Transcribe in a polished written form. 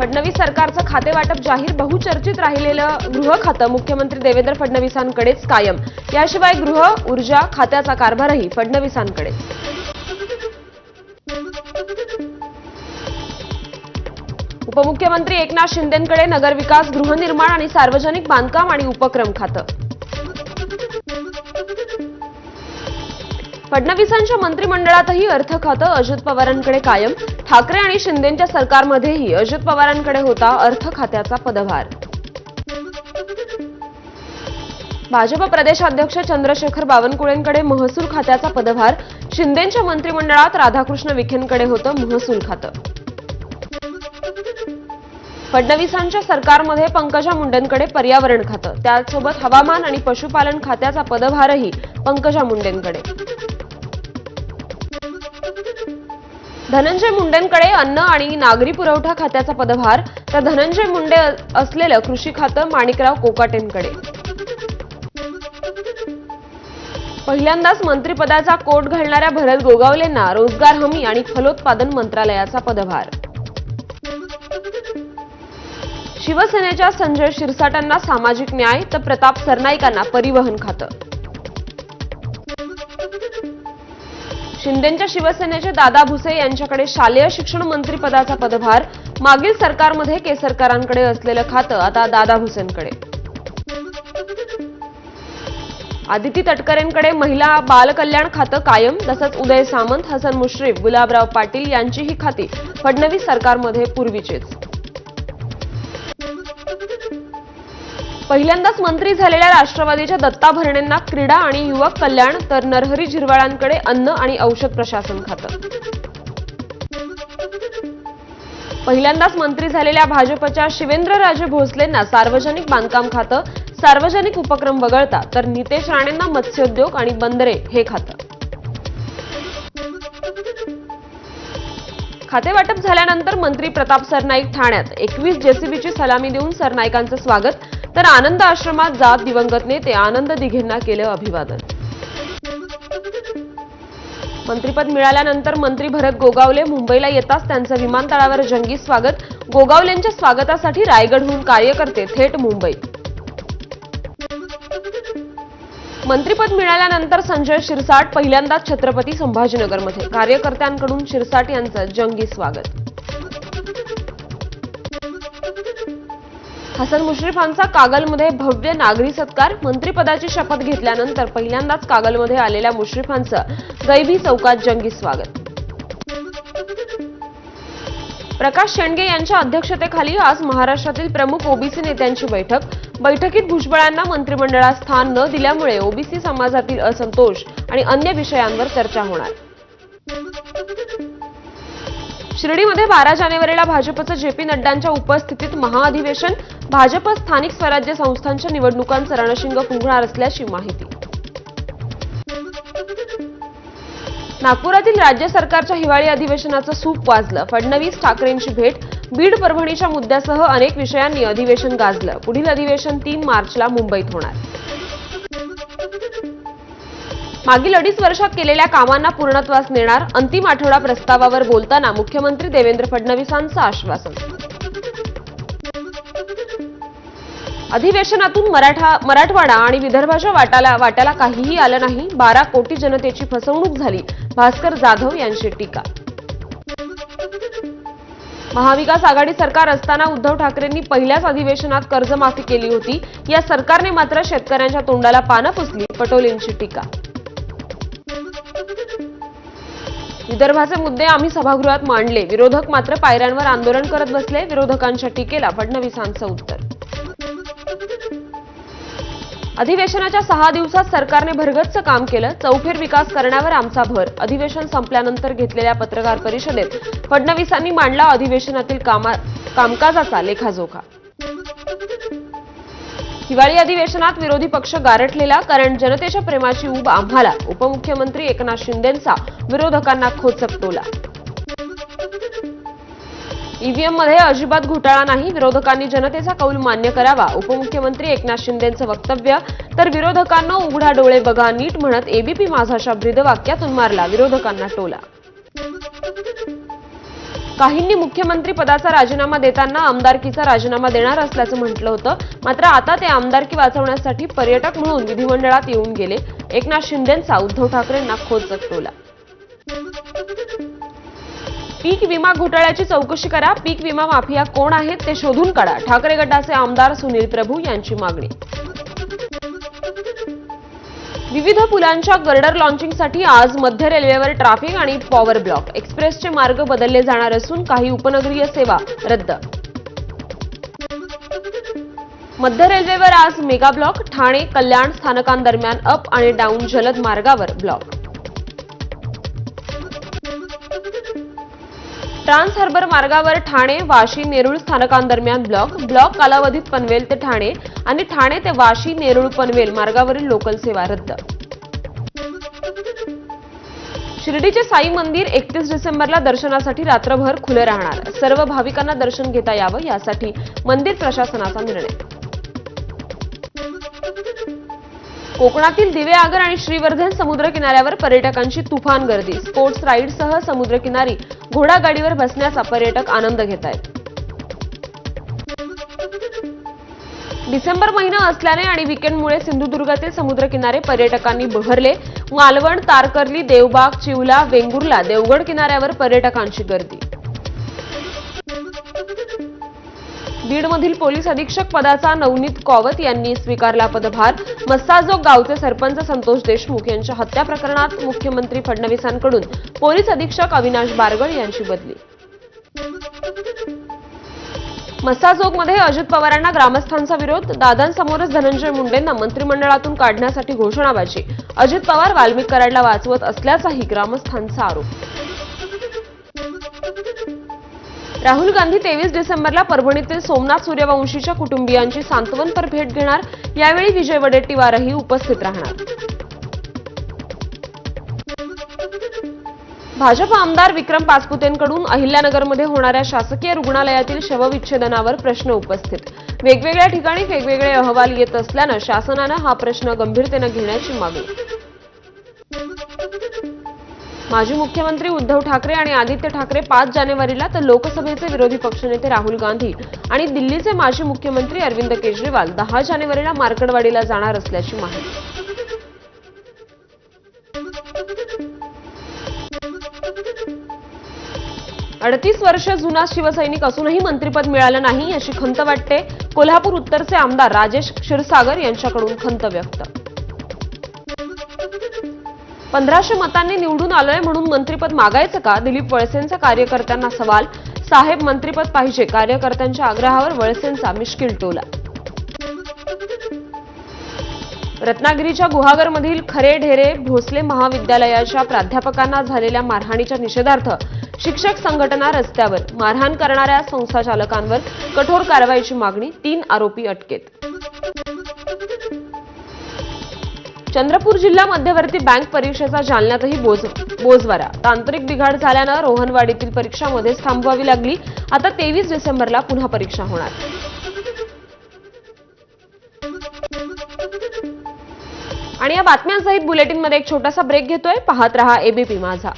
फडणवीस सरकारचं खाते वाटप जाहीर बहुचर्चित राहिलेलं गृह खातं मुख्यमंत्री देवेंद्र फडणवीसांकडेच कायम। याशिवाय गृह ऊर्जा खात्याचा कारभारही फडणवीसांकडे। उपमुख्यमंत्री एकनाथ शिंदेंकडे नगरविकास, गृहनिर्माण आणि सार्वजनिक बांधकाम आणि उपक्रम खातं। फडणवीसांच्या मंत्रिमंडळातही अर्थ खातं अजित पवारांकडे कायम। ठाकरे आणि शिंदेंच्या सरकारमध्येही अजित पवारांकडे होता अर्थ खात्याचा पदभार। भाजप प्रदेशाध्यक्ष चंद्रशेखर बावनकुळेंकडे महसूल खात्याचा पदभार। शिंदेंच्या मंत्रिमंडळात राधाकृष्ण विखेंकडे होतं महसूल खातं। फडणवीसांच्या सरकारमध्ये पंकजा मुंडेंकडे पर्यावरण खातं, त्यासोबत हवामान आणि पशुपालन खात्याचा पदभारही पंकजा मुंडेंकडे। धनंजय मुंडेंकडे अन्न आणि नागरी पुरवठा खात्याचा पदभार, तर धनंजय मुंडे असलेलं कृषी खातं माणिकराव कोकाटेंकडे। पहिल्यांदाच मंत्रिपदाचा कोट घालणाऱ्या भरत गोगावलेंना रोजगार हमी आणि फलोत्पादन मंत्रालयाचा पदभार। शिवसेनेच्या संजय शिरसाटांना सामाजिक न्याय, तर प्रताप सरनाईकांना परिवहन खातं। शिंदेंच्या शिवसेनेचे दादा भुसे यांच्याकडे शालेय शिक्षण मंत्रिपदाचा पदभार। मागील सरकारमध्ये केसरकरांकडे असलेलं खातं आता दादा भुसेंकडे। आदिती तटकरेंकडे महिला बाल कल्याण खातं कायम, तसंच उदय सामंत, हसन मुश्रीफ, गुलाबराव पाटील यांचीही खाती फडणवीस सरकारमध्ये पूर्वीचीच। पहिल्यांदाच मंत्री झालेल्या राष्ट्रवादीच्या दत्ता भरणेंना क्रीडा आणि युवक कल्याण, तर नरहरी झिरवाळांकडे अन्न आणि औषध प्रशासन खातं। पहिल्यांदाच मंत्री झालेल्या भाजपच्या शिवेंद्रराजे भोसलेंना सार्वजनिक बांधकाम खातं, सार्वजनिक उपक्रम वगळता, तर नितेश राणेंना मत्स्योद्योग आणि बंदरे हे खातं। खाते वाटप झाल्यानंतर मंत्री प्रताप सरनाईक ठाण्यात 21 जेसीबीची सलामी देऊन सरनाईकांचं स्वागत, तर आनंद आश्रमात जात दिवंगत नेते आनंद दिघेंना केलं अभिवादन। मंत्रिपद मिळाल्यानंतर मंत्री भरत गोगावले मुंबईला येताच त्यांचं विमानतळावर जंगी स्वागत। गोगावलेंच्या स्वागतासाठी रायगडहून कार्यकर्ते थेट मुंबईत। मंत्रिपद मिळाल्यानंतर संजय शिरसाट पहिल्यांदाच छत्रपती संभाजीनगरमध्ये, कार्यकर्त्यांकडून शिरसाट यांचं जंगी स्वागत। हसन मुश्रीफांचा कागलमध्ये भव्य नागरी सत्कार। मंत्रिपदाची शपथ घेतल्यानंतर पहिल्यांदाच कागलमध्ये आलेल्या मुश्रीफांचं गैबी चौकात जंगी स्वागत। प्रकाश शेंडगे यांच्या अध्यक्षतेखाली आज महाराष्ट्रातील प्रमुख ओबीसी नेत्यांची बैठक। बैठकीत भुजबळांना मंत्रिमंडळात स्थान न दिल्यामुळे ओबीसी समाजातील असंतोष आणि अन्य विषयांवर चर्चा होणार। शिर्डीमध्ये 12 जानेवारीला भाजपचं जेपी नड्डांच्या उपस्थितीत महाअधिवेशन। भाजप स्थानिक स्वराज्य संस्थांच्या निवडणुकांचं रणशिंग फुंकणार असल्याची माहिती। नागपुरातील राज्य सरकारच्या हिवाळी अधिवेशनाचं सूप वाजलं। फडणवीस ठाकरेंची भेट। बीड परभणीच्या मुद्द्यासह अनेक विषयांनी अधिवेशन गाजलं। पुढील अधिवेशन 3 मार्चला मुंबईत होणार। मागील 2.5 वर्षात केलेल्या कामांना पूर्णत्वास नेणार। अंतिम आठवडा प्रस्तावावर बोलताना मुख्यमंत्री देवेंद्र फडणवीसांचं आश्वासन। अधिवेशनातून मराठवाडा आणि विदर्भाच्या वाट्याला काहीही आलं नाही। 12 कोटी जनतेची फसवणूक झाली, भास्कर जाधव यांची टीका। महाविकास आघाडी सरकार असताना उद्धव ठाकरेंनी पहिल्याच अधिवेशनात कर्जमाफी केली होती। या सरकारने मात्र शेतकऱ्यांच्या तोंडाला पानं पुसली, पटोलेंची टीका। विदर्भाचे मुद्दे आम्ही सभागृहात मांडले, विरोधक मात्र पायऱ्यांवर आंदोलन करत बसले। विरोधकांच्या टीकेला फडणवीसांचं उत्तर। अधिवेशनाच्या 6 दिवसात सरकारने भरगच्च काम केलं, चौफेर विकास करण्यावर आमचा भर। अधिवेशन संपल्यानंतर घेतलेल्या पत्रकार परिषदेत फडणवीसांनी मांडला अधिवेशनातील कामकाजाचा लेखाजोखा। हिवाळी अधिवेशनात विरोधी पक्ष गारठलेला, कारण जनतेच्या प्रेमाची ऊब आम्हाला। उपमुख्यमंत्री एकनाथ शिंदेंचा विरोधकांना खोचक टोला। ईव्हीएममध्ये अजिबात घोटाळा नाही, विरोधकांनी जनतेचा कौल मान्य करावा। उपमुख्यमंत्री एकनाथ शिंदेंचं वक्तव्य, तर विरोधकांना उघडा डोळे बघा नीट म्हणत एबीपी माझाच्या ब्रीदवाक्यातून मारला विरोधकांना टोला। काहींनी मुख्यमंत्री पदाचा राजीनामा देताना आमदारकीचा राजीनामा देणार असल्याचं म्हटलं होतं. मात्र आता ते आमदारकी वाचवण्यासाठी पर्यटक म्हणून विधिमंडळात येऊन गेले. एकनाथ शिंदेंचा उद्धव ठाकरेंना खोचक टोला. पीक विमा घोटाळ्याची चौकशी करा. पीक विमा माफिया कोण आहेत ते शोधून काढा. ठाकरे गटाचे आमदार सुनील प्रभू यांची मागणी. विविध पुलांच्या गर्डर लॉन्चिंगसाठी आज मध्य रेल्वेवर ट्रॅफिक आणि पॉवर ब्लॉक. एक्सप्रेसचे मार्ग बदलले जाणार असून काही उपनगरीय सेवा रद्द. मध्य रेल्वेवर आज मेगा ब्लॉक. ठाणे कल्याण स्थानकांदरम्यान अप आणि डाऊन जलद मार्गावर ब्लॉक. ट्रान्स हार्बर मार्गावर ठाणे वाशी नेरूळ स्थानकांदरम्यान ब्लॉक कालावधीत पनवेल ते ठाणे आणि ठाणे ते वाशी नेरूळ पनवेल मार्गावरील लोकल सेवा रद्द. शिर्डीचे साई मंदिर 31 डिसेंबरला दर्शनासाठी रात्रभर खुले राहणार. सर्व भाविकांना दर्शन घेता यावं यासाठी मंदिर प्रशासनाचा निर्णय. कोकणातील दिवेआगर आणि श्रीवर्धन समुद्र किनाऱ्यावर पर्यटकांची तुफान गर्दी. स्पोर्ट्स राईडसह समुद्रकिनारी घोडागाडीवर बसण्याचा पर्यटक आनंद घेत आहेत. डिसेंबर महिना असल्याने आणि वीकेंडमुळे सिंधुदुर्गातील समुद्रकिनारे पर्यटकांनी बहरले. मालवण, तारकर्ली, देवबाग, चिवला, वेंगुर्ला, देवगड किनाऱ्यावर पर्यटकांची गर्दी. बीडमधील पोलीस अधीक्षक पदाचा नवनीत कौवत यांनी स्वीकारला पदभार. मस्साजोग गावचे सरपंच संतोष देशमुख यांच्या हत्या प्रकरणात मुख्यमंत्री फडणवीसांकडून पोलीस अधीक्षक अविनाश बारगळ यांची बदली. मस्साजोगमध्ये अजित पवारांना ग्रामस्थांचा विरोध. दादांसमोरच धनंजय मुंडेंना मंत्रिमंडळातून काढण्यासाठी घोषणाबाजी. अजित पवार वाल्मिक कराडला वाचवत असल्याचाही ग्रामस्थांचा आरोप. राहुल गांधी 23 डिसेंबरला परभणीतील सोमनाथ सूर्यवंशीच्या कुटुंबियांची सांत्वनपर भेट घेणार. यावेळी विजय वडेट्टीवारही उपस्थित राहणार. भाजप आमदार विक्रम पाचपुतेंकडून अहिल्यानगरमध्ये होणाऱ्या शासकीय रुग्णालयातील शवविच्छेदनावर प्रश्न उपस्थित. वेगवेगळ्या ठिकाणी वेगवेगळे अहवाल येत असल्यानं शासनानं हा प्रश्न गंभीरतेनं घेण्याची मागणी. माजी मुख्यमंत्री उद्धव ठाकरे आणि आदित्य ठाकरे 5 जानेवारीला तर लोकसभेचे विरोधी पक्षनेते राहुल गांधी आणि दिल्लीचे माजी मुख्यमंत्री अरविंद केजरीवाल 10 जानेवारीला मार्कडवाडीला जाणार असल्याची माहिती. 38 वर्ष जुना शिवसैनिक असूनही मंत्रिपद मिळालं नाही अशी खंत वाटते. कोल्हापूर उत्तरचे आमदार राजेश क्षीरसागर यांच्याकडून खंत व्यक्त. 1500 मतांनी निवडून आलोय म्हणून मंत्रिपद मागायचं का? दिलीप वळसेंचा कार्यकर्त्यांना सवाल. साहेब मंत्रिपद पाहिजे, कार्यकर्त्यांच्या आग्रहावर वळसेंचा मिश्किल टोला. रत्नागिरीच्या गुहागरमधील खरे ढेरे भोसले महाविद्यालयाच्या प्राध्यापकांना झालेल्या मारहाणीच्या निषेधार्थ शिक्षक संघटना रस्त्यावर. मारहाण करणाऱ्या संस्थाचालकांवर कठोर कारवाईची मागणी. 3 आरोपी अटकेत. चंद्रपूर जिल्हा मध्यवर्ती बँक परीक्षेचा जालन्यातही बोजवारा. तांत्रिक बिघाड झाल्यानं रोहनवाडीतील परीक्षा मध्येच थांबवावी लागली. आता 23 डिसेंबरला पुन्हा परीक्षा होणार. आणि या बातम्यांसहित बुलेटिनमध्ये एक छोटासा ब्रेक घेतोय. पाहत रहा एबीपी माझा.